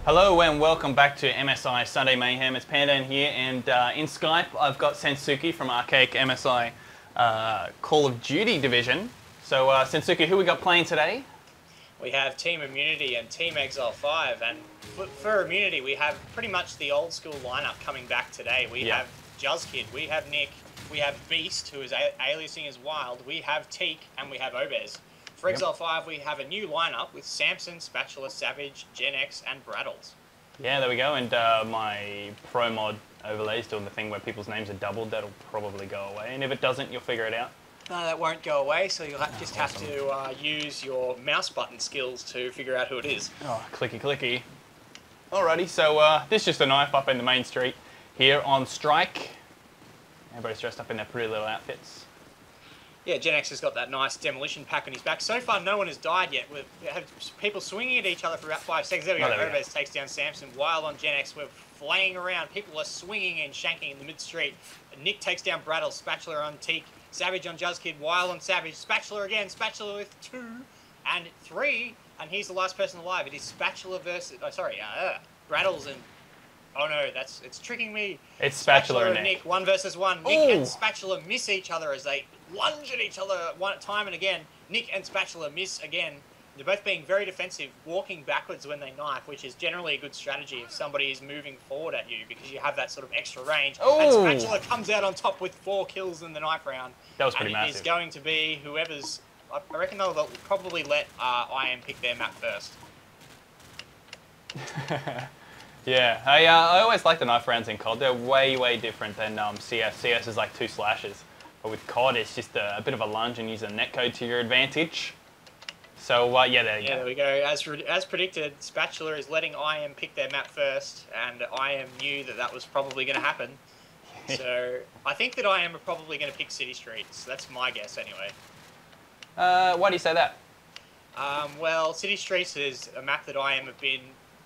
Hello and welcome back to MSI Sunday Mayhem. It's Pandan here, and in Skype I've got Sensuke from Archaic MSI Call of Duty division. So Sensuke, who we got playing today? We have Team Immunity and Team Exile 5, and for Immunity we have pretty much the old school lineup coming back today. We have Juzzkid, we have Nick, we have Beast, who is aliasing as Wild, we have Teak, and we have Obez. For Exile 5, we have a new lineup with Samson, Spatula, Savage, Gen X, and Brattles. Yeah, there we go. And my pro mod overlay is doing the thing where people's names are doubled. That'll probably go away. And if it doesn't, you'll figure it out. No, that won't go away, so you'll have to use your mouse button skills to figure out who it is. Oh, clicky clicky. Alrighty, so this is just a knife up in the main street here on Strike. Everybody's dressed up in their pretty little outfits. Yeah, Gen X has got that nice demolition pack on his back. So far, no one has died yet. We have people swinging at each other for about 5 seconds. There we go. Obez takes down Samson. Wild on Gen X. We're flaying around. People are swinging and shanking in the mid-street. Nick takes down Brattle. Spatula on Teak. Savage on Juzzkid. Wild on Savage. Spatula again. Spatula with 2 and 3. And he's the last person alive. It is Spatula versus... Oh, sorry. Brattles and... Oh no, it's tricking me. It's Spatula and Nick. 1 versus 1. Nick and Spatula miss each other as they lunge at each other time and again. Nick and Spatula miss again. They're both being very defensive, walking backwards when they knife, which is generally a good strategy if somebody is moving forward at you because you have that sort of extra range. And Spatula comes out on top with 4 kills in the knife round. That was pretty massive. It is going to be whoever's... I reckon they'll probably let IM pick their map first. Yeah, I always like the knife rounds in COD. They're way different than CS. CS is like 2 slashes. But with COD, it's just a bit of a lunge and use a netcode to your advantage. So, yeah, there you go. There we go. As predicted, Spatula is letting IM pick their map first, and IM knew that was probably going to happen. So, I think that IM are probably going to pick City Streets. That's my guess, anyway. Why do you say that? Well, City Streets is a map that IM have been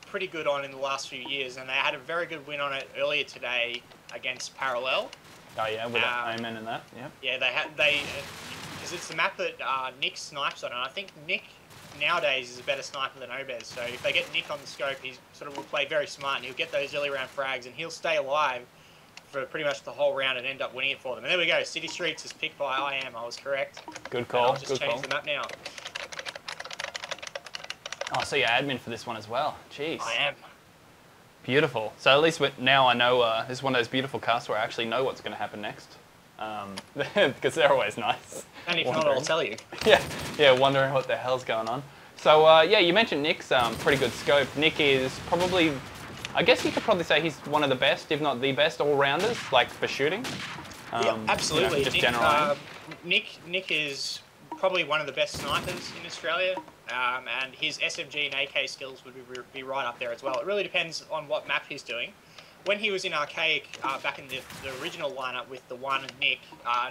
pretty good on in the last few years, and they had a very good win on it earlier today against Parallel. Oh yeah, with Amen and that. Yeah. Yeah, because it's the map that Nick snipes on, and I think Nick nowadays is a better sniper than Obez. So if they get Nick on the scope, he sort of will play very smart, and he'll get those early round frags, and he'll stay alive for pretty much the whole round and end up winning it for them. And there we go. City Streets is picked by IM. I was correct. Good call. I'll just change the map now. Oh, so you're admin for this one as well. Jeez. I am. Beautiful. So at least now I know this is one of those beautiful casts where I actually know what's going to happen next. Because they're always nice. And if not, I'll tell you. Yeah, wondering what the hell's going on. So yeah, you mentioned Nick's pretty good scope. Nick is probably, I guess you could probably say he's one of the best, if not the best, all-rounders, like for shooting. Yeah, absolutely. You know, just general. Nick is probably one of the best snipers in Australia. And his SMG and AK skills would be right up there as well. It really depends on what map he's doing. When he was in Archaic, back in the original lineup with the One and Nick,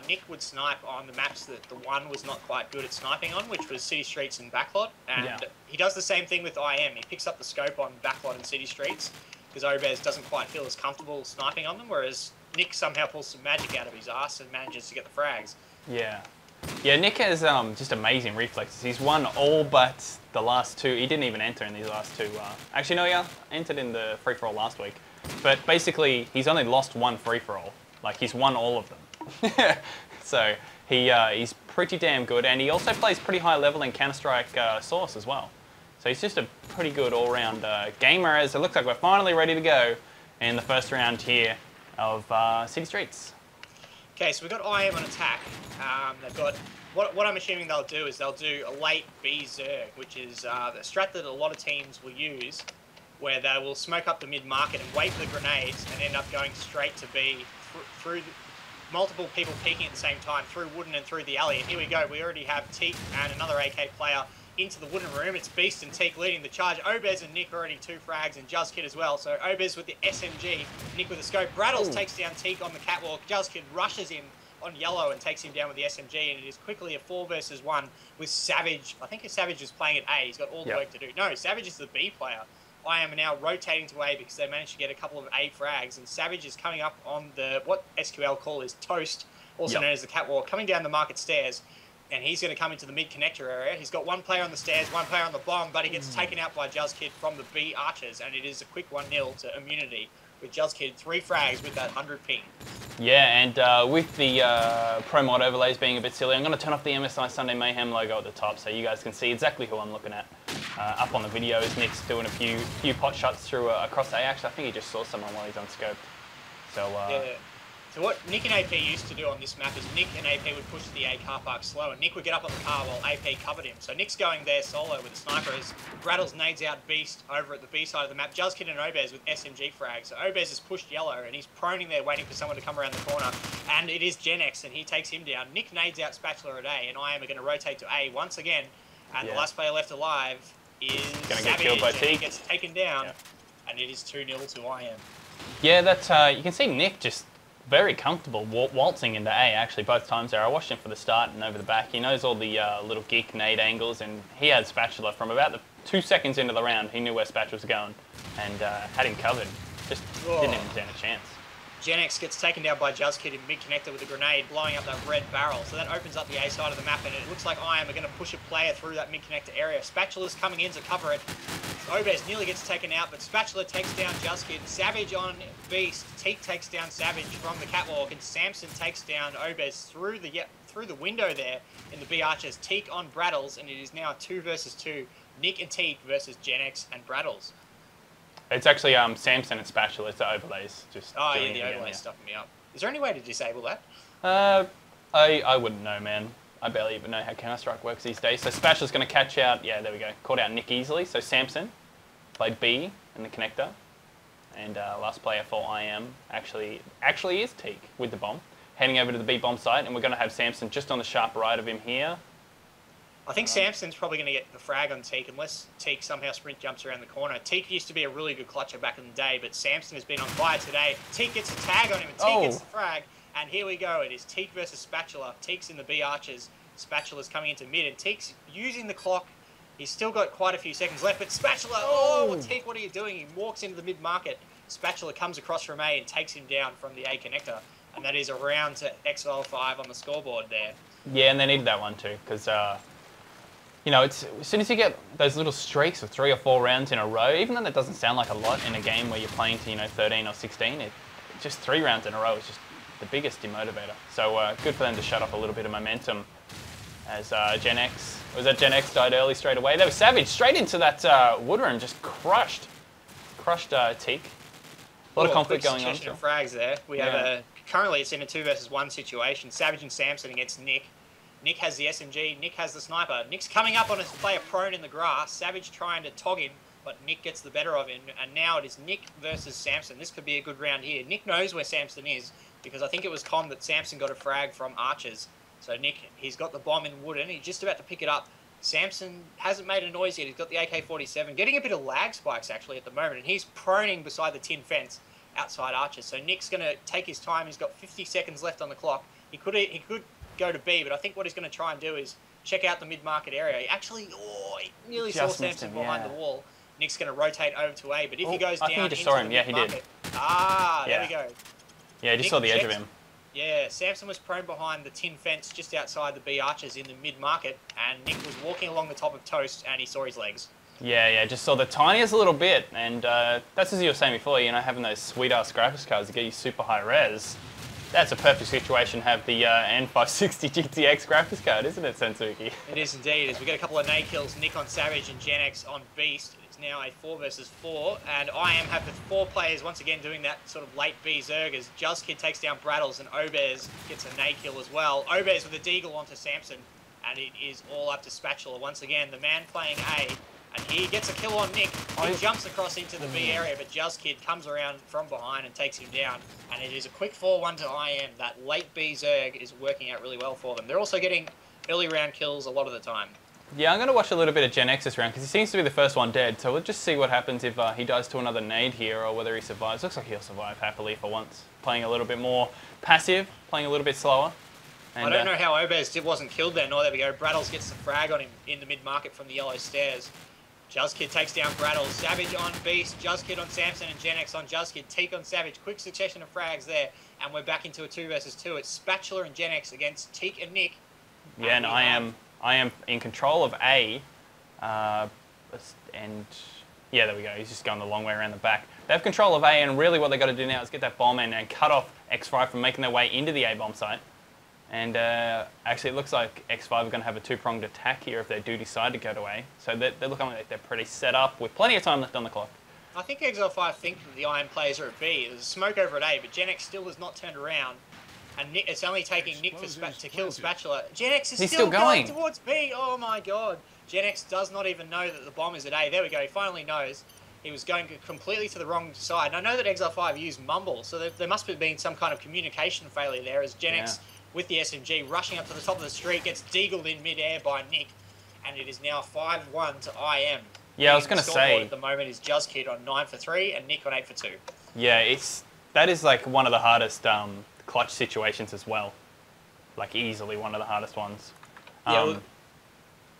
Nick would snipe on the maps that the One was not quite good at sniping on, which was City Streets and Backlot. And he does the same thing with IM. He picks up the scope on Backlot and City Streets because Obez doesn't quite feel as comfortable sniping on them, whereas Nick somehow pulls some magic out of his ass and manages to get the frags. Yeah. Yeah, Nick has just amazing reflexes. He's won all but the last 2. He didn't even enter in these last 2. Actually, no, yeah, entered in the free-for-all last week. But basically, he's only lost 1 free-for-all. Like, he's won all of them. So, he's pretty damn good. And he also plays pretty high level in Counter-Strike Source as well. So he's just a pretty good all-round gamer, as it looks like we're finally ready to go in the first round here of City Streets. Okay, so we've got IM on attack. They've got what I'm assuming they'll do is they'll do a late B Zerg, which is the strat that a lot of teams will use, where they will smoke up the mid-market and wait for the grenades and end up going straight to B through multiple people peeking at the same time, through Wooden and through the alley. And here we go, we already have Teak and another AK player into the Wooden room. It's Beast and Teak leading the charge. Obez and Nick already 2 frags, and Juzzkid as well. So Obez with the SMG, Nick with the scope. Brattles takes down Teak on the catwalk. Juzzkid rushes in on yellow and takes him down with the SMG, and it is quickly a 4 versus 1 with Savage. I think Savage is playing at A. He's got all the work to do. No, Savage is the B player. I am now rotating to A because they managed to get a couple of A frags, and Savage is coming up on the what SQL call is Toast, also known as the catwalk, coming down the market stairs. And he's going to come into the mid-connector area. He's got one player on the stairs, one player on the bomb, but he gets taken out by Juzzkid from the B archers, and it is a quick 1-0 to immunity with Juzzkid 3 frags with that 100 ping. Yeah, and with the Pro Mod overlays being a bit silly, I'm going to turn off the MSI Sunday Mayhem logo at the top so you guys can see exactly who I'm looking at. Up on the videos, Nick's doing a few pot shots through across A. Actually, I think he just saw someone while he's unscoped. So, yeah. So what Nick and AP used to do on this map is Nick and AP would push the A car park slow, and Nick would get up on the car while AP covered him. So Nick's going there solo with the sniper as Rattles nades out Beast over at the B side of the map. Juzzkid and Obez with SMG frags. So Obez has pushed yellow, and he's proning there waiting for someone to come around the corner. And it is Gen X, and he takes him down. Nick nades out Spatula at A, and IM are going to rotate to A once again. And the last player left alive is going to Savage, get killed by Teak. He gets taken down, and it is 2-0 to IM. Yeah, that you can see Nick just very comfortable waltzing into A, actually, both times there. I watched him for the start and over the back. He knows all the little geek nade angles, and he had Spatula from about the 2 seconds into the round. He knew where Spatula was going and had him covered. Just didn't even stand a chance. Gen X gets taken down by Juzzkid in mid-connector with a grenade, blowing up that red barrel. So that opens up the A side of the map, and it looks like IM are going to push a player through that mid-connector area. Spatula's coming in to cover it. Obez nearly gets taken out, but Spatula takes down Juzzkid. Savage on Beast. Teak takes down Savage from the catwalk, and Samson takes down Obez through the window there in the B Archers. Teak on Brattles, and it is now 2 versus 2. Nick and Teak versus Gen X and Brattles. It's actually Samson and Spatula. It's the overlays. Just the overlays stuffing me up. Is there any way to disable that? I wouldn't know, man. I barely even know how Counter-Strike works these days. So Spatula's going to catch out, yeah, there we go. Caught out Nick easily. So Samson played B in the connector. And last player for IM actually is Teak with the bomb. Heading over to the B bomb site, and we're going to have Samson just on the sharp right of him here. I think Samson's probably going to get the frag on Teak unless Teak somehow sprint jumps around the corner. Teak used to be a really good clutcher back in the day, but Samson has been on fire today. Teak gets a tag on him, and Teak gets the frag. And here we go. It is Teak versus Spatula. Teak's in the B Archers. Spatula's coming into mid, and Teak's using the clock. He's still got quite a few seconds left, but Spatula, Teak, what are you doing? He walks into the mid-market. Spatula comes across from A and takes him down from the A connector. And that is a round to XL 5 on the scoreboard there. Yeah, and they needed that one too, because you know, as soon as you get those little streaks of 3 or 4 rounds in a row, even though that doesn't sound like a lot in a game where you're playing to, 13 or 16, just 3 rounds in a row is just the biggest demotivator. So good for them to shut off a little bit of momentum as Gen X died early straight away. There was Savage straight into that Wood room, just crushed Teak. A lot of conflict going on. Frags there. We have currently it's in a 2 versus 1 situation. Savage and Samson against Nick. Nick has the SMG, Nick has the sniper. Nick's coming up on his player prone in the grass. Savage trying to tog him, but Nick gets the better of him. And now it is Nick versus Samson. This could be a good round here. Nick knows where Samson is, because I think it was Con that Samson got a frag from Archers. So Nick, he's got the bomb in Wooden. He's just about to pick it up. Samson hasn't made a noise yet. He's got the AK-47. Getting a bit of lag spikes, actually, at the moment. And he's proning beside the tin fence outside Archers. So Nick's going to take his time. He's got 50 seconds left on the clock. He could go to B, but I think what he's going to try and do is check out the mid-market area. He actually, he nearly saw Samson behind the wall. Nick's going to rotate over to A, but if he goes down into the mid-market... there we go. Yeah, just saw the edge of him. Yeah, Samson was prone behind the tin fence just outside the B Archers in the mid-market, and Nick was walking along the top of Toast, and he saw his legs. Yeah, just saw the tiniest little bit, and that's as you were saying before, having those sweet-ass graphics cards that get you super high res. That's a perfect situation to have the N560 GTX graphics card, isn't it, Sensuki? It is indeed. As we get a couple of nade kills, Nick on Savage and Gen X on Beast. It's now a 4 versus 4, and IM have the 4 players once again doing that sort of late B Zerg as Juzzkid takes down Brattles and Obez gets a nade kill as well. Obez with a deagle onto Samson, and it is all up to Spatula once again. The man playing A. And he gets a kill on Nick. He jumps across into the B area, but Juzzkid comes around from behind and takes him down. And it is a quick 4-1 to IM. That late B Zerg is working out really well for them. They're also getting early round kills a lot of the time. Yeah, I'm going to watch a little bit of Gen X this round because he seems to be the first one dead. So we'll just see what happens if he dies to another nade here or whether he survives. Looks like he'll survive happily for once. Playing a little bit more passive, playing a little bit slower. And, I don't know how Obez wasn't killed there. No, there we go. Brattles gets the frag on him in the mid-market from the yellow stairs. Juzzkid takes down Brattles. Savage on Beast. Juzzkid on Samson and Gen X on Juzzkid. Teak on Savage. Quick succession of frags there. And we're back into a 2 versus 2. It's Spatula and Gen X against Teak and Nick. Yeah, and I am in control of A, and yeah, there we go. He's just going the long way around the back. They have control of A, and really what they got to do now is get that bomb in and cut off X5 from making their way into the A bomb site. And actually, it looks like X5 are going to have a two-pronged attack here if they do decide to go to A. So they're looking like they're pretty set up with plenty of time left on the clock. I think Exile 5 think that the Iron players are at B. There's a smoke over at A, but Gen X still has not turned around. And Nick, it's only taking Nick to kill Spatula. Gen X is still going towards B. Oh my god. Gen X does not even know that the bomb is at A. There we go. He finally knows. He was going completely to the wrong side. And I know that Exile 5 used Mumble, so there must have been some kind of communication failure there as Gen X, with the SMG, rushing up to the top of the street, gets deagled in mid-air by Nick. And it is now 5-1 to IM. Yeah, I was going to say... at the moment is JuzzKid on 9 for 3 and Nick on 8 for 2. Yeah, that is like one of the hardest clutch situations as well. Like easily one of the hardest ones.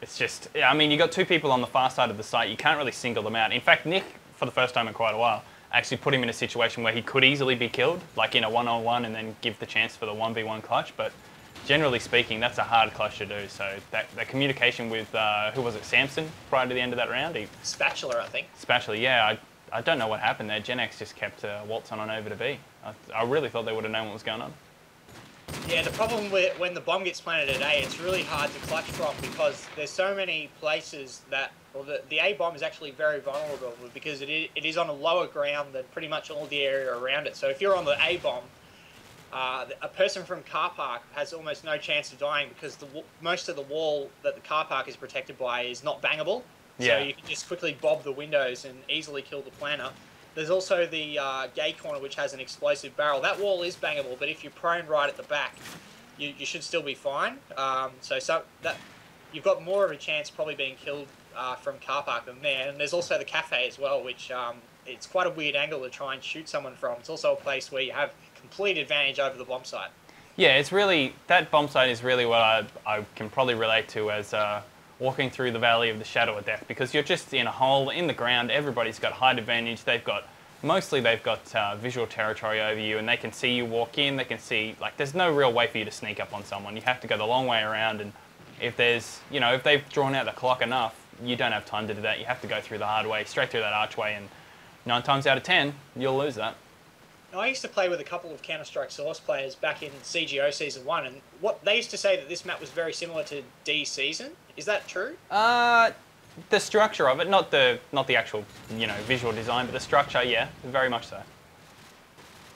It's just, I mean, you got two people on the far side of the site. You can't really single them out. In fact, Nick, for the first time in quite a while, actually put him in a situation where he could easily be killed, like in a one-on-one, and then give the chance for the 1v1 clutch. But generally speaking, that's a hard clutch to do. So that communication with, who was it, Samson, prior to the end of that round? Spatula, I think. Spatula, yeah. I don't know what happened there. Gen X just kept waltzing on over to B. I really thought they would have known what was going on. Yeah, the problem with when the bomb gets planted at A, it's really hard to clutch from because there's so many places that, well, the A bomb is actually very vulnerable because it is on a lower ground than pretty much all the area around it. So if you're on the A bomb, a person from car park has almost no chance of dying because most of the wall that the car park is protected by is not bangable. So you can just quickly bob the windows and easily kill the planter. There's also the gay corner, which has an explosive barrel. That wall is bangable, but if you're prone right at the back, you should still be fine. So that you've got more of a chance probably being killed from car park than there. And there's also the cafe as well, which it's quite a weird angle to try and shoot someone from. It's also a place where you have complete advantage over the bomb site. Yeah, it's really, that bomb site is really what I can probably relate to as walking through the valley of the shadow of death, because you're just in a hole in the ground. Everybody's got height advantage. Mostly they've got visual territory over you, and they can see you walk in. They can see, like, there's no real way for you to sneak up on someone. You have to go the long way around, and if they've drawn out the clock enough, you don't have time to do that. You have to go through the hard way, straight through that archway, and 9 times out of 10, you'll lose that. I used to play with a couple of Counter-Strike Source players back in CGO Season 1, and what they used to say that this map was very similar to D Season. Is that true? The structure of it, not the actual, visual design, but the structure, yeah, very much so.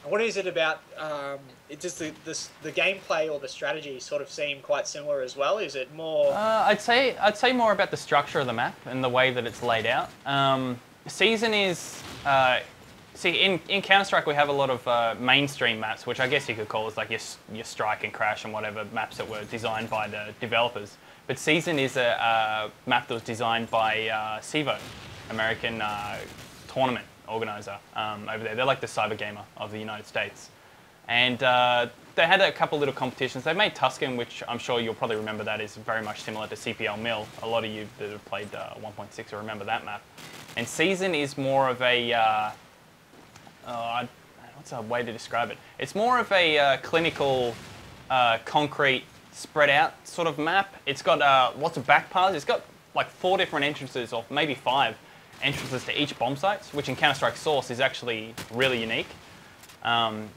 What is it about, does the gameplay or the strategy sort of seem quite similar as well? Is it more... I'd say more about the structure of the map and the way that it's laid out. Season is... See, in Counter-Strike we have a lot of mainstream maps, which I guess you could call as like your Strike and Crash and whatever maps that were designed by the developers. But Season is a map that was designed by CEVO, American tournament organizer over there. They're like the cyber gamer of the United States. And they had a couple little competitions. They made Tuscan, which I'm sure you'll probably remember that is very much similar to CPL Mill. A lot of you that have played 1.6 will remember that map. And Season is more of a... what's a way to describe it? It's more of a clinical, concrete, spread out sort of map. It's got lots of back paths. It's got like 4 different entrances, or maybe 5 entrances to each bomb sites, which in Counter-Strike Source is actually really unique.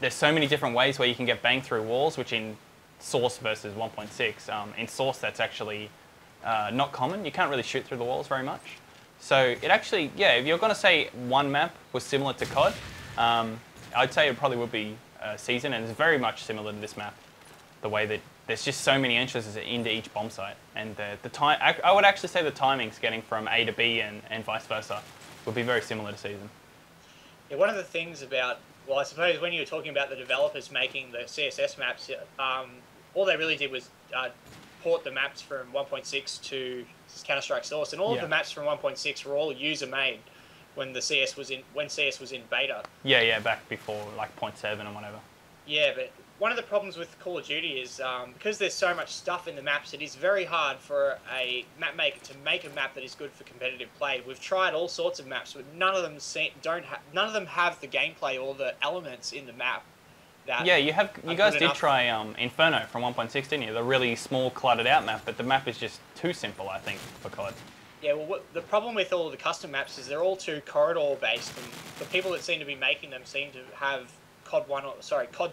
There's so many different ways where you can get banged through walls, which in Source versus 1.6, in Source that's actually not common. You can't really shoot through the walls very much. So it actually, yeah, if you're going to say one map was similar to COD, I'd say it probably would be Season, and it's very much similar to this map. The way that there's just so many entrances into each bomb site, and the time. I would actually say the timings getting from A to B and vice versa would be very similar to Season. Yeah, one of the things about, well, I suppose when you were talking about the developers making the CSS maps, all they really did was port the maps from 1.6 to Counter-Strike Source, and all of the maps from 1.6 were all user made. When CS was in beta. Yeah, back before like 0.7 and whatever. Yeah, but one of the problems with Call of Duty is because there's so much stuff in the maps, it is very hard for a map maker to make a map that is good for competitive play. We've tried all sorts of maps, but none of them have the gameplay or the elements in the map that. Yeah, you guys did enough. try Inferno from 1.6, didn't you? The really small, cluttered out map, but the map is just too simple, I think, for COD. Yeah, well, the problem with all of the custom maps is they're all too corridor based, and the people that seem to be making them seem to have COD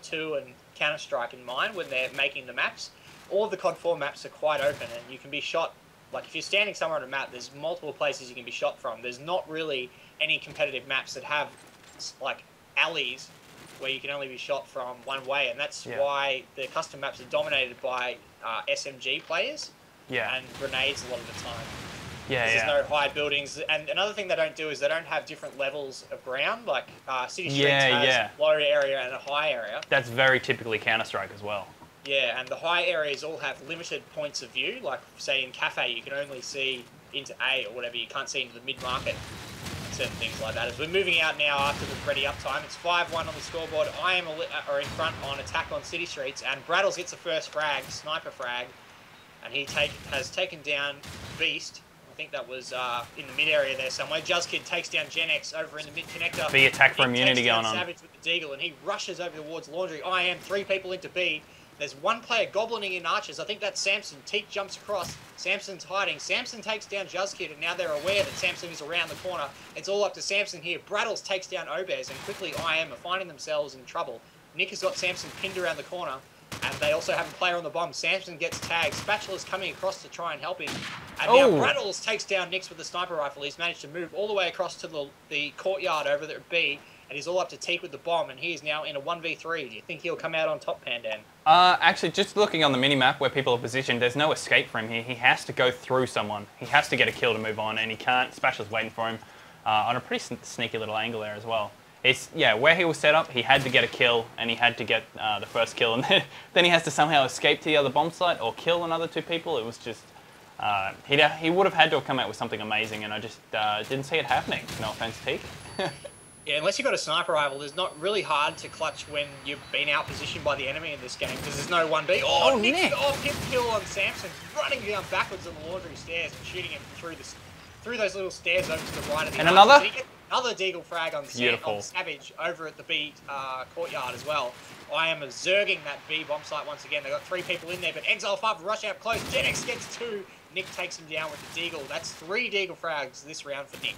2 and Counter Strike in mind when they're making the maps. All of the COD 4 maps are quite open, and you can be shot. Like if you're standing somewhere on a map, there's multiple places you can be shot from. There's not really any competitive maps that have like alleys where you can only be shot from one way, and that's why the custom maps are dominated by SMG players and grenades a lot of the time. There's no high buildings, and another thing they don't do is they don't have different levels of ground. Like City Streets has a low area and a high area. That's very typically Counter Strike as well. Yeah, and the high areas all have limited points of view. Like say in Cafe, you can only see into A or whatever. You can't see into the mid market. Certain things like that. As we're moving out now after the ready up time, it's 5-1 on the scoreboard. I am in front on attack on City Streets, and Braddles gets the first frag, sniper frag, and he has taken down Beast. I think that was in the mid area there somewhere. Juzzkid takes down Gen X over in the mid connector. B attack for immunity going on. Savage with the Deagle, and he rushes over towards Laundry. I am 3 people into B. There's one player goblining in Archers. I think that's Samson. Teak jumps across. Samson's hiding. Samson takes down Juzzkid, and now they're aware that Samson is around the corner. It's all up to Samson here. Braddles takes down Obez, and quickly IM are finding themselves in trouble. Nick has got Samson pinned around the corner, and they also have a player on the bomb. Samson gets tagged. Spatula's coming across to try and help him. And now Braddles takes down Nix with the sniper rifle. He's managed to move all the way across to the courtyard over there at B, and he's all up to Teak with the bomb, and he is now in a 1v3. Do you think he'll come out on top, Pandan? Actually, just looking on the mini-map where people are positioned, there's no escape for him here. He has to go through someone. He has to get a kill to move on, and he can't. Spatula's waiting for him on a pretty sneaky little angle there as well. It's, where he was set up, he had to get a kill, and he had to get the first kill, and then he has to somehow escape to the other bomb site or kill another 2 people. It was just, he would have had to have come out with something amazing, and I just didn't see it happening. No offense, Teak. Yeah, unless you've got a sniper rifle, it's not really hard to clutch when you've been out-positioned by the enemy in this game, because there's no 1B. Oh, Nick! Oh, hip kill on Samson, running down backwards on the Laundry stairs and shooting him through those little stairs over to the right of the another? Another Deagle frag on Savage over at the B courtyard as well. I am zerging that B bomb site once again. They've got 3 people in there, but Exile 5 rush out close. Gen X gets 2. Nick takes him down with the Deagle. That's 3 Deagle frags this round for Nick.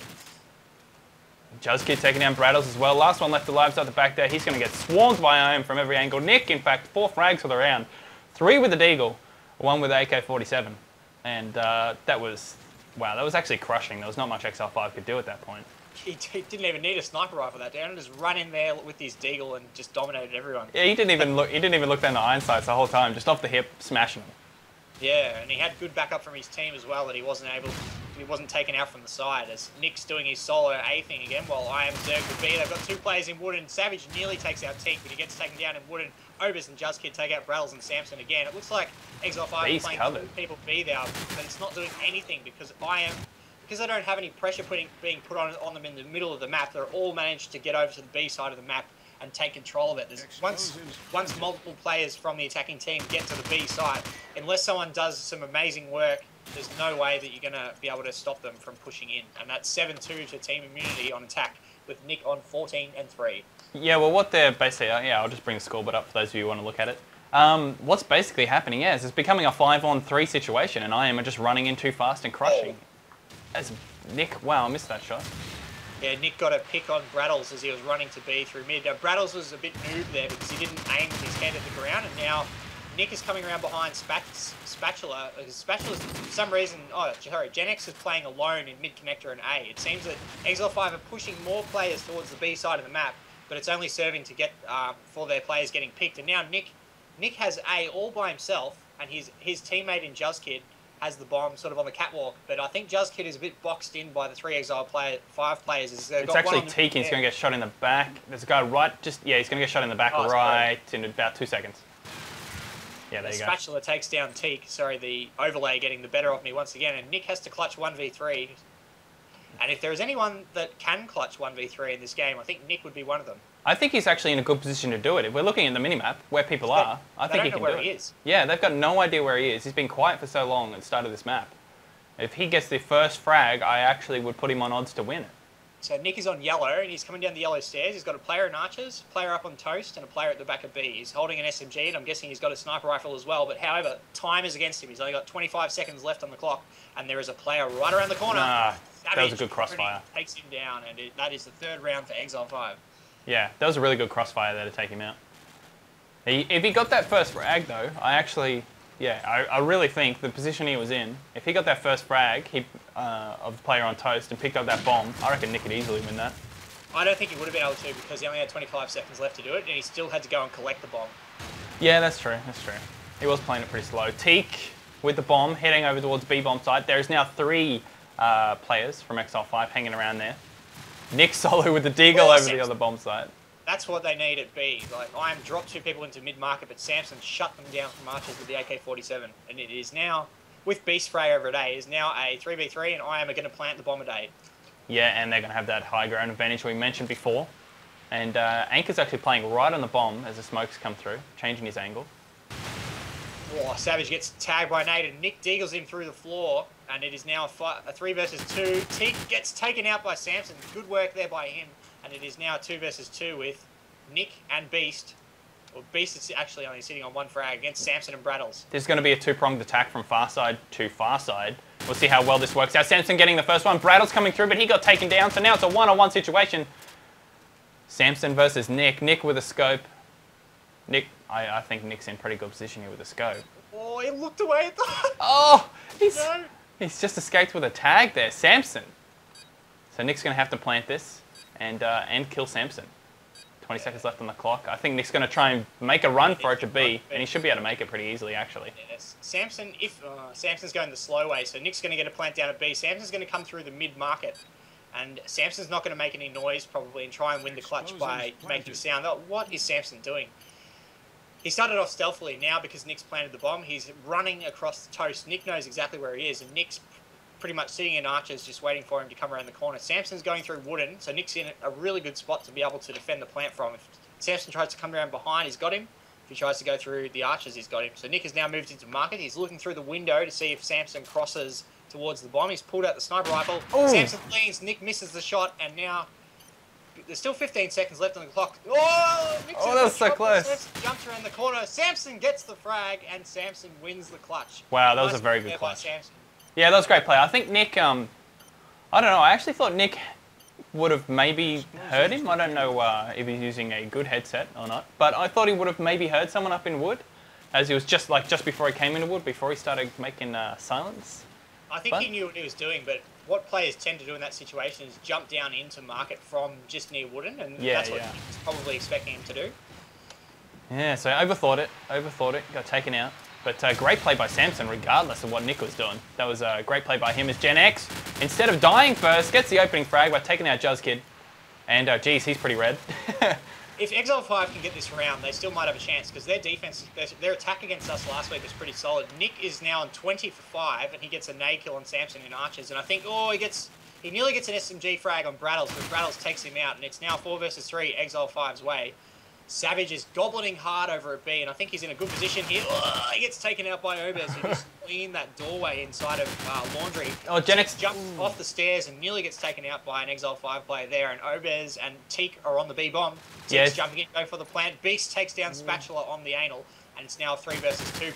Juzzkid taking down Braddles as well. Last one left alive at the back there. He's going to get swarmed by IM from every angle. Nick, in fact, 4 frags for the round. 3 with the Deagle, 1 with the AK-47. And that was, wow, that was actually crushing. There was not much XL5 could do at that point. He didn't even need a sniper rifle that down. Just run in there with his Deagle and just dominated everyone. Yeah, he didn't even look down the iron sights the whole time, just off the hip, smashing them. Yeah, and he had good backup from his team as well that he wasn't taken out from the side as Nick's doing his solo A thing again while I am Zerg with B. They've got 2 players in Wooden. Savage nearly takes out Teak, but he gets taken down in Wooden. Obis and Juzzkid take out Braddles and Samson again. It looks like Exile 5 is playing 2 people B there, but it's not doing anything because because they don't have any pressure being put on them in the middle of the map. They're all managed to get over to the B side of the map and take control of it. Once multiple players from the attacking team get to the B side, unless someone does some amazing work, there's no way that you're going to be able to stop them from pushing in. And that's 7-2 to team immunity on attack with Nick on 14-3. Yeah, well, what they're basically, I'll just bring the scoreboard up for those of you who want to look at it. What's basically happening, is it's becoming a 5-on-3 situation, and I am just running in too fast and crushing. As Nick, wow, I missed that shot. Yeah, Nick got a pick on Braddles as he was running to B through mid. Now, Braddles was a bit noob there because he didn't aim with his head at the ground, and now Nick is coming around behind Spatula. Spatula's, for some reason, Gen X is playing alone in mid-connector and A. It seems that Exile 5 are pushing more players towards the B side of the map, but it's only serving to get for their players getting picked. And now Nick has A all by himself, and his teammate in Juzzkid has the bomb sort of on the catwalk, but I think Juzzkid is a bit boxed in by the 3 Exile 5 players. It's actually Teak, he's going to get shot in the back. There's a guy he's going to get shot in the back in about 2 seconds. Yeah, there you go. Spatula takes down Teak. Sorry, the overlay getting the better of me once again, and Nick has to clutch 1v3. And if there is anyone that can clutch 1v3 in this game, I think Nick would be one of them. I think he's actually in a good position to do it. If we're looking at the minimap, where people are, I think he can do it. Where he is. Yeah, they've got no idea where he is. He's been quiet for so long at the start of this map. If he gets the first frag, I actually would put him on odds to win it. So Nick is on yellow, and he's coming down the yellow stairs. He's got a player in archers, player up on toast, and a player at the back of B. He's holding an SMG, and I'm guessing he's got a sniper rifle as well. But however, time is against him. He's only got 25 seconds left on the clock, and there is a player right around the corner. That was a good crossfire. Takes him down, and that is the third round for Exile 5. Yeah, that was a really good crossfire there to take him out. If he got that first frag, though, I really think the position he was in, if he got that first frag of the player on toast and picked up that bomb, I reckon Nick could easily win that. I don't think he would have been able to because he only had 25 seconds left to do it, and he still had to go and collect the bomb. Yeah, that's true. That's true. He was playing it pretty slow. Teak with the bomb heading over towards B bomb site. There is now 3 players from XL5 hanging around there. Nick solo with the deagle over the other bomb site. That's what they need at B. Like, IM dropped 2 people into mid-market, but Samson shut them down from archers with the AK-47. And it is now, with B spray over at A, is now a 3v3, and IM are going to plant the bomb at A. Yeah, and they're going to have that high ground advantage we mentioned before. And Anchor's actually playing right on the bomb as the smokes come through, changing his angle. Oh, Savage gets tagged by Nate, and Nick deagles him through the floor, and it is now a 3 versus 2. Teak gets taken out by Samson. Good work there by him. And it is now 2 versus 2 with Nick and Beast. Well, Beast is actually only sitting on 1 frag against Samson and Brattles. There's going to be a 2-pronged attack from far side to far side. We'll see how well this works out. Samson getting the first one. Brattles coming through, but he got taken down. So now it's a 1-on-1 situation. Samson versus Nick. Nick with a scope. Nick, I think Nick's in pretty good position here with a scope. Oh, he looked away at that. Oh, he's just escaped with a tag there. Samson. So Nick's going to have to plant this and kill Samson. 20 seconds left on the clock. I think Nick's going to try and make a run for it to B, and he should be able to make it pretty easily, actually. Yes. Samson, Samson's going the slow way, so Nick's going to get a plant down at B. Samson's going to come through the mid-market, and Samson's not going to make any noise, probably, and try and win the clutch by making sound. Oh, what is Samson doing? He started off stealthily. Now, because Nick's planted the bomb, he's running across the toast. Nick knows exactly where he is, and Nick's pretty much sitting in archers just waiting for him to come around the corner. Samson's going through wooden, so Nick's in a really good spot to be able to defend the plant from. If Samson tries to come around behind, he's got him. If he tries to go through the archers, he's got him. So Nick has now moved into market. He's looking through the window to see if Samson crosses towards the bomb. He's pulled out the sniper rifle. Ooh. Samson leans, Nick misses the shot, and now there's still 15 seconds left on the clock. Oh, that was so close. Samson jumps around the corner. Samson gets the frag, and Samson wins the clutch. Wow, that was a very good clutch. Yeah, that was a great play. I think Nick, I don't know, I actually thought Nick would have maybe heard him. I don't know if he's using a good headset or not, but I thought he would have maybe heard someone up in wood, as he was just before he came into wood, before he started making silence. I think he knew what he was doing, but what players tend to do in that situation is jump down into market from just near wooden, and that's what he's probably expecting him to do. Yeah, so overthought it, got taken out. But great play by Samson, regardless of what Nick was doing. That was a great play by him as Gen X, instead of dying first, gets the opening frag by taking out Juzzkid. And, geez, he's pretty red. If Exile 5 can get this round, they still might have a chance, because their defense, their attack against us last week was pretty solid. Nick is now on 20 for 5, and he gets a nade kill on Samson in archers. And I think, he nearly gets an SMG frag on Brattles, but Brattles takes him out, and it's now 4 versus 3, Exile 5's way. Savage is gobbling hard over at B, and I think he's in a good position here. Oh, he gets taken out by Obez, who just cleaned that doorway inside of Laundry. Oh, Gen X jumps off the stairs and nearly gets taken out by an Exile 5 player there, and Obez and Teak are on the B bomb. Teak's jumping in, go for the plant. Beast takes down Spatula on the anal, and it's now 3 versus 2.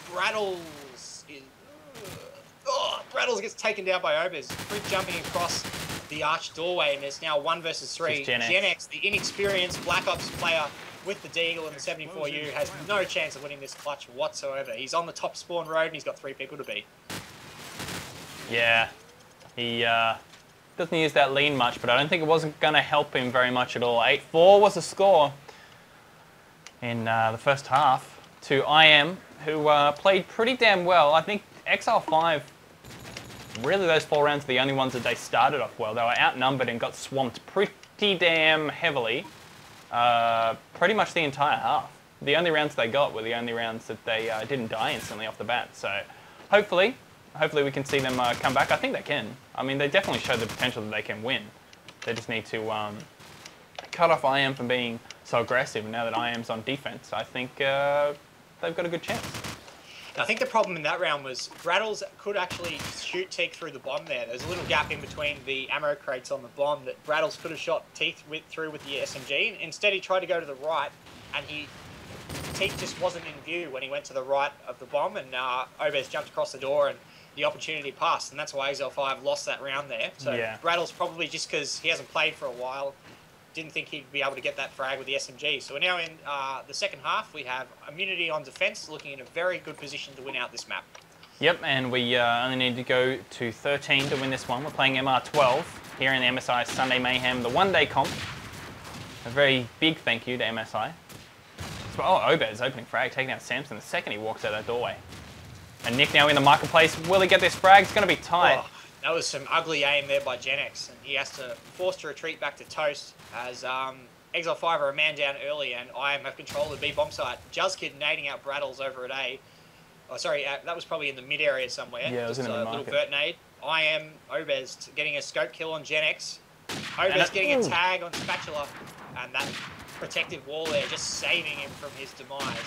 Brattles gets taken down by Obez. Jumping across the arch doorway, and it's now 1 versus 3. Gen X, the inexperienced Black Ops player, with the Deagle and the 74U, has no chance of winning this clutch whatsoever. He's on the top spawn road, and he's got 3 people to beat. Yeah, he doesn't use that lean much, but I don't think it wasn't going to help him very much at all. 8-4 was the score in the first half to IM, who played pretty damn well. I think XL5, really those 4 rounds are the only ones that they started off well. They were outnumbered and got swamped pretty damn heavily. Pretty much the entire half. The only rounds they got were the only rounds that they didn't die instantly off the bat. So hopefully we can see them come back. I think they can. I mean, they definitely show the potential that they can win. They just need to cut off IM from being so aggressive. Now that IM's on defense, I think they've got a good chance. I think the problem in that round was Brattles could actually shoot Teak through the bomb there. There's a little gap in between the ammo crates on the bomb that Brattles could have shot Teak through with the SMG. Instead, he tried to go to the right, and Teak just wasn't in view when he went to the right of the bomb, and Obez jumped across the door, and the opportunity passed, and that's why XL5 lost that round there. So yeah. Brattles probably just because he hasn't played for a while, didn't think he'd be able to get that frag with the SMG. So we're now in the second half. We have Immunity on defense, looking in a very good position to win out this map. Yep, and we only need to go to 13 to win this one. We're playing MR12 here in the MSI Sunday Mayhem, the one-day comp. A very big thank you to MSI. So, Obez opening frag, taking out Samson the second he walks out that doorway. And Nick now in the marketplace. Will he get this frag? It's going to be tight. Oh, that was some ugly aim there by Genex, and he has to force to retreat back to Toast as XL5 are a man down early, and IM have control of the B bomb site. Juzzkid nading out Brattles over at A. Oh, sorry, that was probably in the mid area somewhere. Yeah, it was in the little vert nade. IM Obez getting a scope kill on Genex. Obez getting a tag on Spatula, and that protective wall there just saving him from his demise.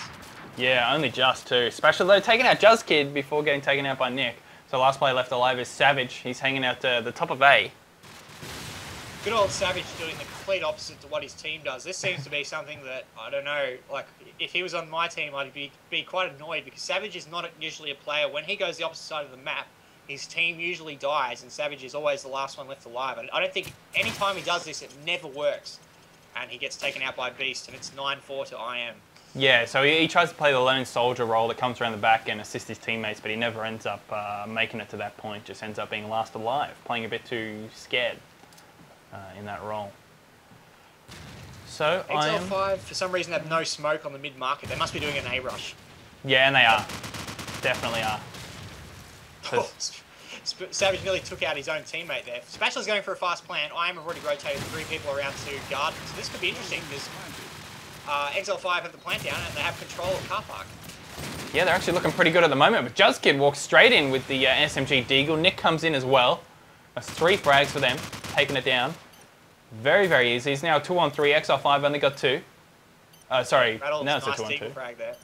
Yeah, only just too. Spatula though taking out Juzzkid before getting taken out by Nick. So last player left alive is Savage. He's hanging out the top of A. Good old Savage doing the complete opposite to what his team does. This seems to be something that, I don't know, like, if he was on my team, I'd be quite annoyed because Savage is not usually a player. When he goes the opposite side of the map, his team usually dies and Savage is always the last one left alive. And I don't think any time he does this, it never works. And he gets taken out by Beast, and it's 9-4 to IM. Yeah, so he tries to play the lone soldier role that comes around the back and assist his teammates, but he never ends up making it to that point, just ends up being last alive, playing a bit too scared in that role. So XL5, for some reason, have no smoke on the mid-market. They must be doing an A-rush. Yeah, and they are. Definitely are. Oh, Savage nearly took out his own teammate there. Spatula's going for a fast plan. IM have already rotated 3 people around to guard. So this could be interesting because XL5 have the plant down and they have control of car park. Yeah, they're actually looking pretty good at the moment, but Juzzkid walks straight in with the SMG Deagle. Nick comes in as well. That's 3 frags for them, taking it down. Very, very easy. He's now 2-on-3. XL5 only got 2. Sorry, Brattles, now it's nice a 2-on-2. frag there.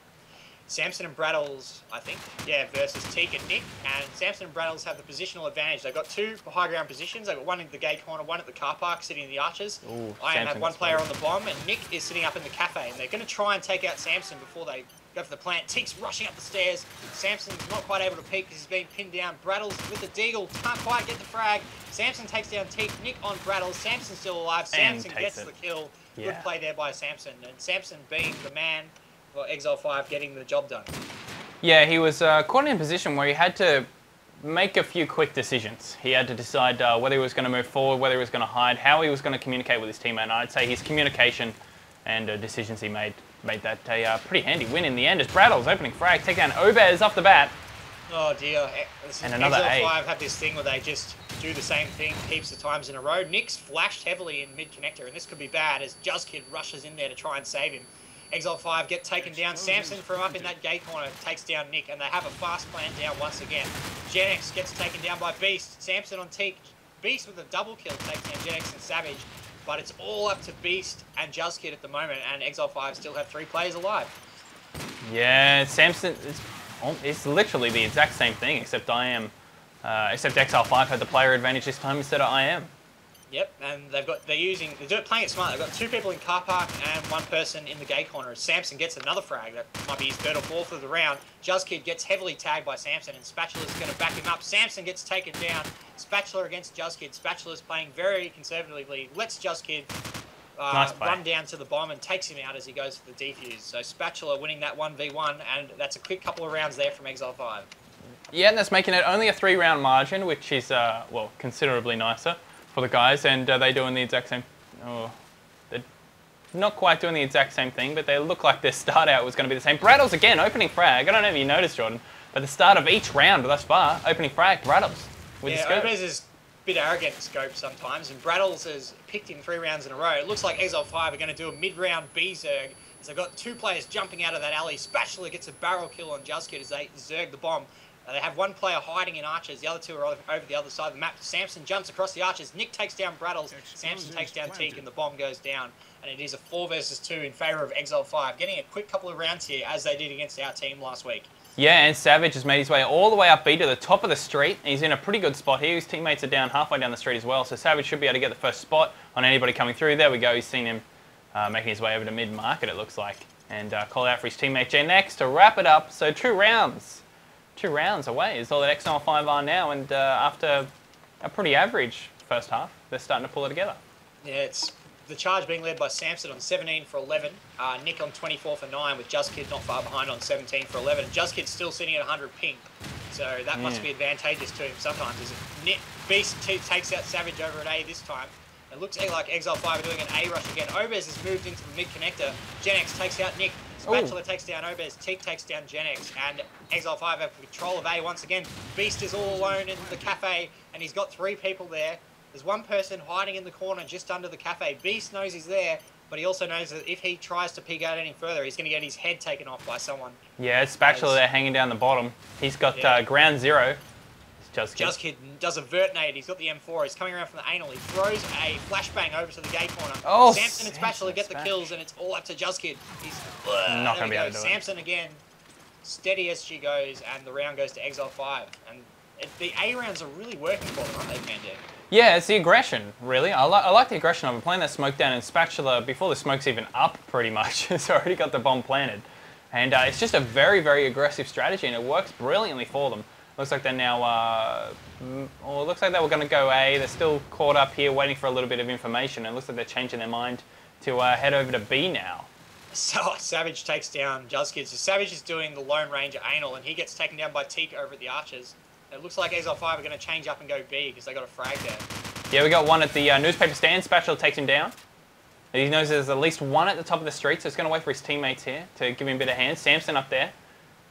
Samson and Brattles, I think, yeah, versus Teak and Nick. And Samson and Brattles have the positional advantage. They've got 2 high ground positions. They've got 1 in the gate corner, 1 at the car park, sitting in the arches. Ooh, I have 1 player on the bomb, and Nick is sitting up in the cafe. And they're going to try and take out Samson before they go for the plant. Teak's rushing up the stairs. Samson's not quite able to peek because he's being pinned down. Brattles with the Deagle, can't quite get the frag. Samson takes down Teak. Nick on Brattles. Samson's still alive. Samson gets the kill. Yeah. Good play there by Samson. And Samson being the man for XL5 getting the job done. Yeah, he was caught in a position where he had to make a few quick decisions. He had to decide whether he was going to move forward, whether he was going to hide, how he was going to communicate with his teammate. And I'd say his communication and decisions he made that a pretty handy win in the end. As Brattles opening frag, take down Obez off the bat. Oh dear. And another XL5 have this thing where they just do the same thing heaps of times in a row. Nick's flashed heavily in mid-connector, and this could be bad as Juzzkid rushes in there to try and save him. XL5 get taken down. Samson from up in that gate corner takes down Nick, and they have a fast plan down once again. Genex gets taken down by Beast. Samson on Teak. Beast with a double kill takes down Genex and Savage. But it's all up to Beast and Juzzkid at the moment, and XL5 still have 3 players alive. Yeah, Samson, it's literally the exact same thing, except except XL5 had the player advantage this time instead of IM. Yep, and they're playing it smart. They've got 2 people in car park and 1 person in the gate corner. Samson gets another frag. That might be his 3rd or 4th of the round. Juzzkid gets heavily tagged by Samson, and Spatula's going to back him up. Samson gets taken down. Spatula against Juzzkid. Spatula's playing very conservatively. Lets Juzzkid run down to the bomb and takes him out as he goes for the defuse. So Spatula winning that 1v1, and that's a quick couple of rounds there from XL5. Yeah, and that's making it only a 3-round margin, which is, well, considerably nicer for the guys, and they're doing the exact same. Oh, they're not quite doing the exact same thing, but they look like their start out was going to be the same. Brattles again, opening frag. I don't know if you noticed, Jordan, but the start of each round thus far, opening frag, Brattles with the scope. Obez is a bit arrogant in scope sometimes, and Brattles has picked him 3 rounds in a row. It looks like XL5 are going to do a mid-round B-Zerg. So they've got 2 players jumping out of that alley. Spatula gets a barrel kill on Juzzkid as they Zerg the bomb. They have 1 player hiding in arches. The other 2 are over the other side of the map. Samson jumps across the arches. Nick takes down Brattles. Samson takes down Teak, and the bomb goes down. And it is a 4 versus 2 in favour of XL5, getting a quick couple of rounds here, as they did against our team last week. Yeah, and Savage has made his way all the way up B to the top of the street. He's in a pretty good spot here. His teammates are down halfway down the street as well, so Savage should be able to get the first spot on anybody coming through. There we go. He's seen him making his way over to mid-market, it looks like. And call out for his teammate Gen X to wrap it up. So 2 rounds. 2 rounds away is all that Exile 5 are now, and after a pretty average first half, they're starting to pull it together. Yeah, it's the charge being led by Samson on 17 for 11, Nick on 24 for 9, with Just Kid not far behind on 17 for 11. Just Kid's still sitting at 100 ping, so that must be advantageous to him sometimes. As Nick Beast takes out Savage over at A this time. It looks like Exile 5 are doing an A rush again. Obez has moved into the mid connector. Gen X takes out Nick. Spatula takes down Obez. Teak takes down Gen X. And Exile 5 have control of A once again. Beast is all alone in the cafe, and he's got 3 people there. There's one person hiding in the corner just under the cafe. Beast knows he's there, but he also knows that if he tries to peek out any further, he's going to get his head taken off by someone. Yeah, it's Spatula there hanging down the bottom. He's got ground 0. Just Kid does a vertinade. He's got the M4. He's coming around from the anal. He throws a flashbang over to the gate corner. Oh, Samson and Spatula get the kills, and it's all up to Just Kid. He's not going to be able to do it. Samson again, steady as she goes, and the round goes to Exile 5. And the A rounds are really working for them, aren't they, Pandemic? Yeah, it's the aggression, really. I like the aggression of it. Playing that smoke down in Spatula before the smoke's even up, pretty much. It's already got the bomb planted. And it's just a very, very aggressive strategy, and it works brilliantly for them. Looks like they're now, well, it looks like they were going to go A. They're still caught up here waiting for a little bit of information. It looks like they're changing their mind to head over to B now. So Savage takes down Just Kid. So Savage is doing the Lone Ranger anal, and he gets taken down by Teak over at the Archers. It looks like Exile 5 are going to change up and go B because they got a frag there. Yeah, we got one at the newspaper stand. Spatula takes him down. He knows there's at least one at the top of the street, so he's going to wait for his teammates here to give him a bit of hand. Samson up there,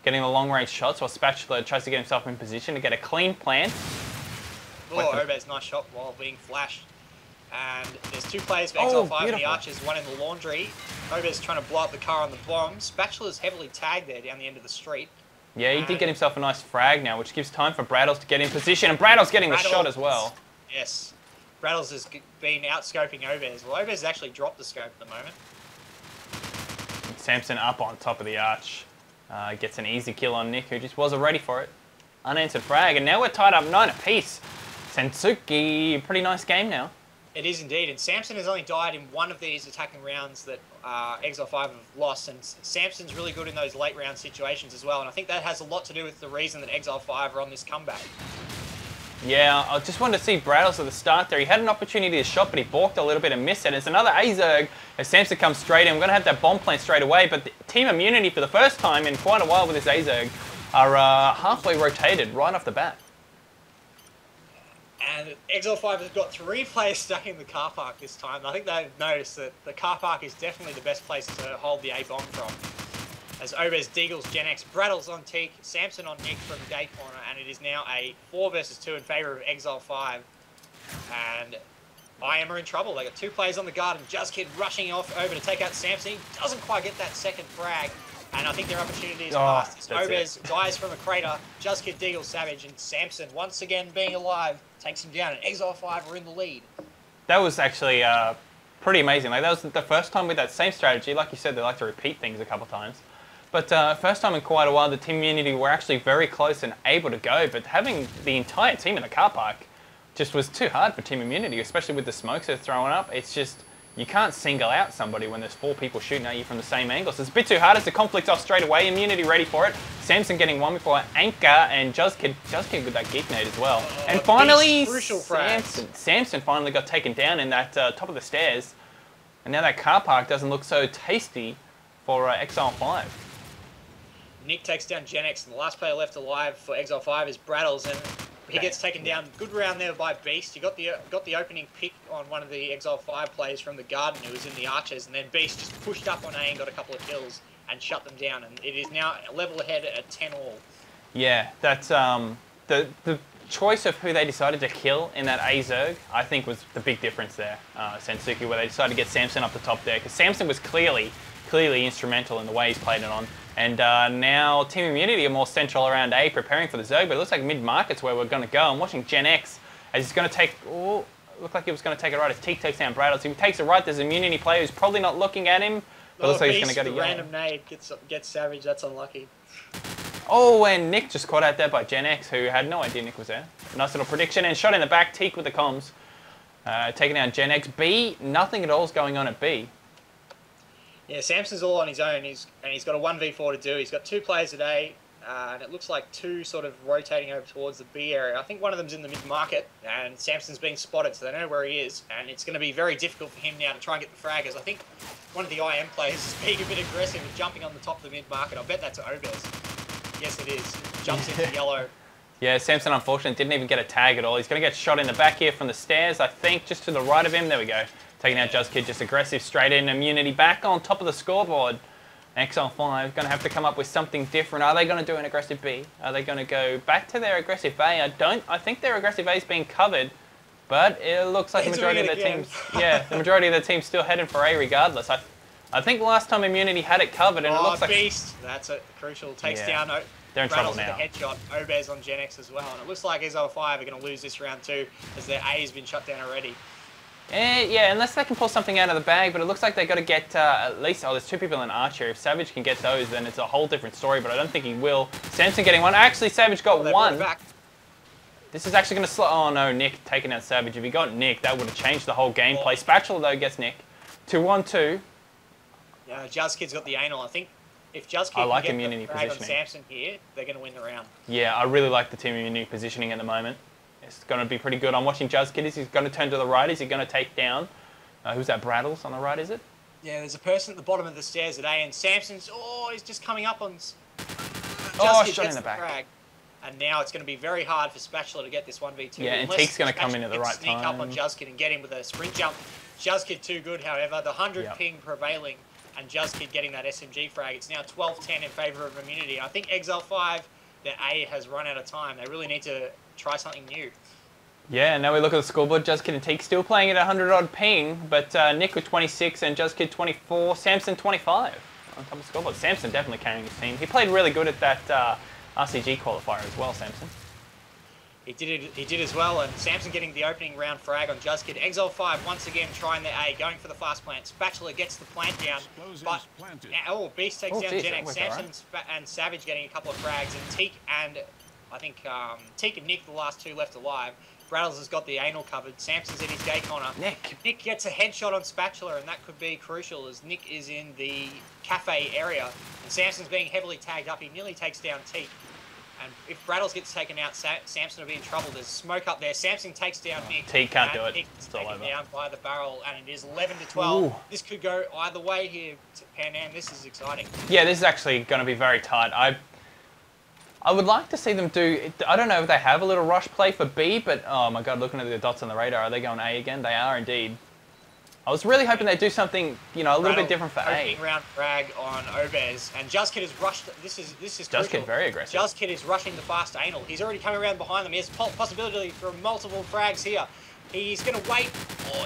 getting the long-range shots while Spatula tries to get himself in position to get a clean plant. Oh, Obez, nice shot while being flashed. And there's 2 players for Exile 5 in the Archers, one in the laundry. Obez trying to blow up the car on the bomb. Spatula's heavily tagged there down the end of the street. Yeah, he did get himself a nice frag now, which gives time for Braddles to get in position. And Braddles getting the shot as well. Yes. Braddles has been out-scoping Obez. Well, Obez has actually dropped the scope at the moment. Samson up on top of the arch. Gets an easy kill on Nick, who just wasn't ready for it. Unanswered frag, and now we're tied up 9 apiece. Sensuki, pretty nice game now. It is indeed, and Samson has only died in one of these attacking rounds that Exile 5 have lost, and Samson's really good in those late round situations as well, and I think that has a lot to do with the reason that Exile 5 are on this comeback. Yeah, I just wanted to see Braddles at the start there. He had an opportunity to shot, but he balked a little bit and missed it. It's another A-Zerg as Samson comes straight in. We're going to have that bomb plant straight away, but the Team Immunity for the first time in quite a while with this A-Zerg are halfway rotated right off the bat. And Exile 5 has got 3 players stuck in the car park this time. I think they've noticed that the car park is definitely the best place to hold the A-bomb from. As Obez deagles Gen X, Braddles on Teak, Samson on Nick from the gate corner, and it is now a 4 versus 2 in favour of Exile 5. And IM are in trouble. They got 2 players on the guard, and Just Kid rushing off over to take out Samson. He doesn't quite get that second frag, and I think their opportunity is past. Obez dies from a crater, Just Kid deagles Savage, and Samson, once again being alive, takes him down, and Exile 5 are in the lead. That was actually pretty amazing. Like, that was the first time with that same strategy. Like you said, they like to repeat things a couple of times. But first time in quite a while, the Team Immunity were actually very close and able to go, but having the entire team in the car park just was too hard for Team Immunity, especially with the smokes they're throwing up. It's just, you can't single out somebody when there's 4 people shooting at you from the same angle. So it's a bit too hard as the conflict off straight away. Immunity ready for it. Samson getting one before Anchor, and Just Kid with that geek nade as well. And finally, Samson finally got taken down in that top of the stairs. And now that car park doesn't look so tasty for Exile 5. Nick takes down Gen X, and the last player left alive for Exile 5 is Braddles, and he gets taken down. Good round there by Beast. He got the opening pick on one of the Exile 5 players from the Garden who was in the Archers, and then Beast just pushed up on A and got a couple of kills and shut them down, and it is now level ahead at 10 all. Yeah, that's the choice of who they decided to kill in that A-Zerg, I think was the big difference there, Sensuki, where they decided to get Samson up the top there, because Samson was clearly instrumental in the way he's played it on. And now Team Immunity are more central around A, preparing for the Zerg, but it looks like mid-market's where we're going to go. I'm watching Gen X as he's going to take, oh, looked like he was going to take it right as Teak takes down Braddles. If he takes it right, there's an Immunity player who's probably not looking at him, but looks like he's going to go to yellow. Random nade gets Savage, that's unlucky. Oh, and Nick just caught out there by Gen X, who had no idea Nick was there. Nice little prediction and shot in the back. Teak with the comms. Taking out Gen X. B, nothing at all is going on at B. Yeah, Samson's all on his own, he's got a 1v4 to do. He's got 2 players today, and it looks like 2 sort of rotating over towards the B area. I think one of them's in the mid-market, and Samson's being spotted, so they know where he is. And it's going to be very difficult for him now to try and get the fraggers. I think one of the IM players is being a bit aggressive and jumping on the top of the mid-market. I bet that's Obez. Yes, it is. Jumps into yellow. Yeah, Samson, unfortunately, didn't even get a tag at all. He's going to get shot in the back here from the stairs, I think, just to the right of him. There we go. Taking out JuzzKid, just aggressive, straight in. Immunity back on top of the scoreboard. XL5 going to have to come up with something different. Are they going to do an aggressive B? Are they going to go back to their aggressive A? I think their aggressive A is being covered, but it looks like the majority of their teams, the majority of their team's still heading for A regardless. I think last time Immunity had it covered, and it looks like Beast. That's it. Crucial. Takes down. They're in trouble now. The headshot. Obez on Gen X as well, and it looks like XL5 are going to lose this round too, as their A has been shut down already. Yeah, unless they can pull something out of the bag, but it looks like they've got to get at least, there's 2 people in Archer. If Savage can get those, then it's a whole different story, but I don't think he will. Samson getting one. Actually, Savage got one. This is actually going to oh no, Nick taking out Savage. If he got Nick, that would have changed the whole gameplay. Spatula, though, gets Nick. 2-1-2. Yeah, JuzzKid's got the anal. I think if JuzzKid can get the frag on Samson here, they're going to win the round. Yeah, I really like the team Immunity positioning at the moment. It's going to be pretty good. I'm watching JuzzKid. Is he going to turn to the right? Is he going to take down? Who's that? Brattles on the right, is it? Yeah, there's a person at the bottom of the stairs at A, and Samson's, he's just coming up on... Shot in the back. Frag. And now it's going to be very hard for Spatula to get this 1v2. Yeah, and Teak's going to come in at the right sneak time. Up on JuzzKid and get him with a sprint jump. JuzzKid too good, however. The 100 ping prevailing, and JuzzKid getting that SMG frag. It's now 12-10 in favour of Immunity. I think XL5, their A has run out of time. They really need to try something new. Yeah, now we look at the scoreboard. JuzzKid and Teak still playing at 100-odd ping, but Nick with 26 and JuzzKid 24, Samson 25 on top of the scoreboard. Samson definitely carrying his team. He played really good at that RCG qualifier as well, Samson. He did as well, and Samson getting the opening round frag on JuzzKid. XL5 once again trying their A, going for the fast plant. Spatula gets the plant down, but Beast takes down Gen X. Samson and Savage getting a couple of frags, and Teak and I think Teak and Nick, the last 2 left alive. Brattles has got the anal covered. Samson's in his gay corner. Nick gets a headshot on Spatula, and that could be crucial as Nick is in the cafe area. And Samson's being heavily tagged up. He nearly takes down Teak. And if Brattles gets taken out, Samson will be in trouble. There's smoke up there. Samson takes down Nick. Teak can't do it. It's all taken down by the barrel, and it is 11-12. Ooh. This could go either way here, Pan Am. This is exciting. Yeah, this is actually going to be very tight. I would like to see them do, I don't know if they have a little rush play for B, but oh my god, looking at the dots on the radar, are they going A again? They are indeed. I was really hoping they'd do something, a little bit different for A. Round frag on Obez, and JuzzKid has rushed, this is JuzzKid very aggressive. JuzzKid is rushing the fast anal. He's already coming around behind them. He has possibility for multiple frags here. He's going to wait.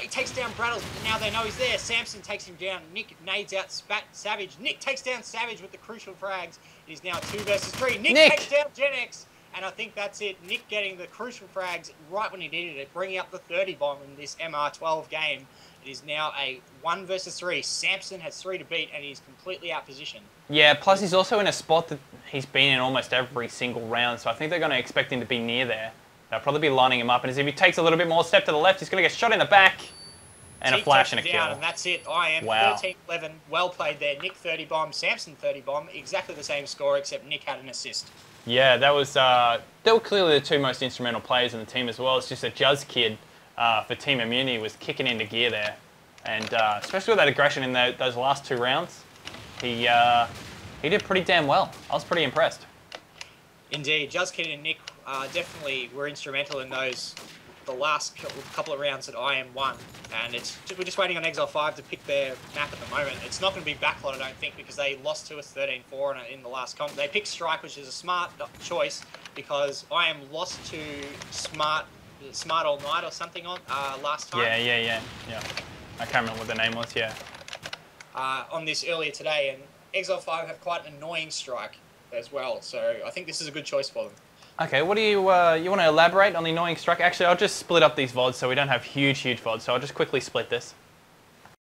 He takes down Brattles. Now they know he's there. Samson takes him down. Nick nades out Savage. Nick takes down Savage with the crucial frags. It is now 2 versus 3. Nick takes down Gen X. And I think that's it. Nick getting the crucial frags right when he needed it, bringing up the 30 bomb in this MR12 game. It is now a 1 versus 3. Samson has 3 to beat, and he's completely out positioned. Yeah, plus he's also in a spot that he's been in almost every single round, so I think they're going to expect him to be near there. They'll probably be lining him up, and as if he takes a little bit more step to the left, he's going to get shot in the back. And a flash and a kill. And that's it. I am 13-11. Well played there. Nick 30 bomb, Samson 30 bomb. Exactly the same score, except Nick had an assist. Yeah, that was. They were clearly the 2 most instrumental players in the team as well. It's just that JuzzKid for Team Immunity was kicking into gear there, and especially with that aggression in those last 2 rounds, he did pretty damn well. I was pretty impressed. Indeed, JuzzKid and Nick definitely were instrumental in the last couple of rounds that IM won, and we're just waiting on XL5 to pick their map at the moment. It's not going to be Backlot, I don't think, because they lost to us 13-4 in the last comp. They picked Strike, which is a smart choice, because IM lost to Smart All Night or something on last time. Yeah. I can't remember what the name was. Yeah. On this earlier today, and XL5 have quite an annoying Strike as well, so I think this is a good choice for them. Okay, what do you want to elaborate on the annoying Strike? Actually, I'll just split up these VODs so we don't have huge VODs, so I'll just quickly split this.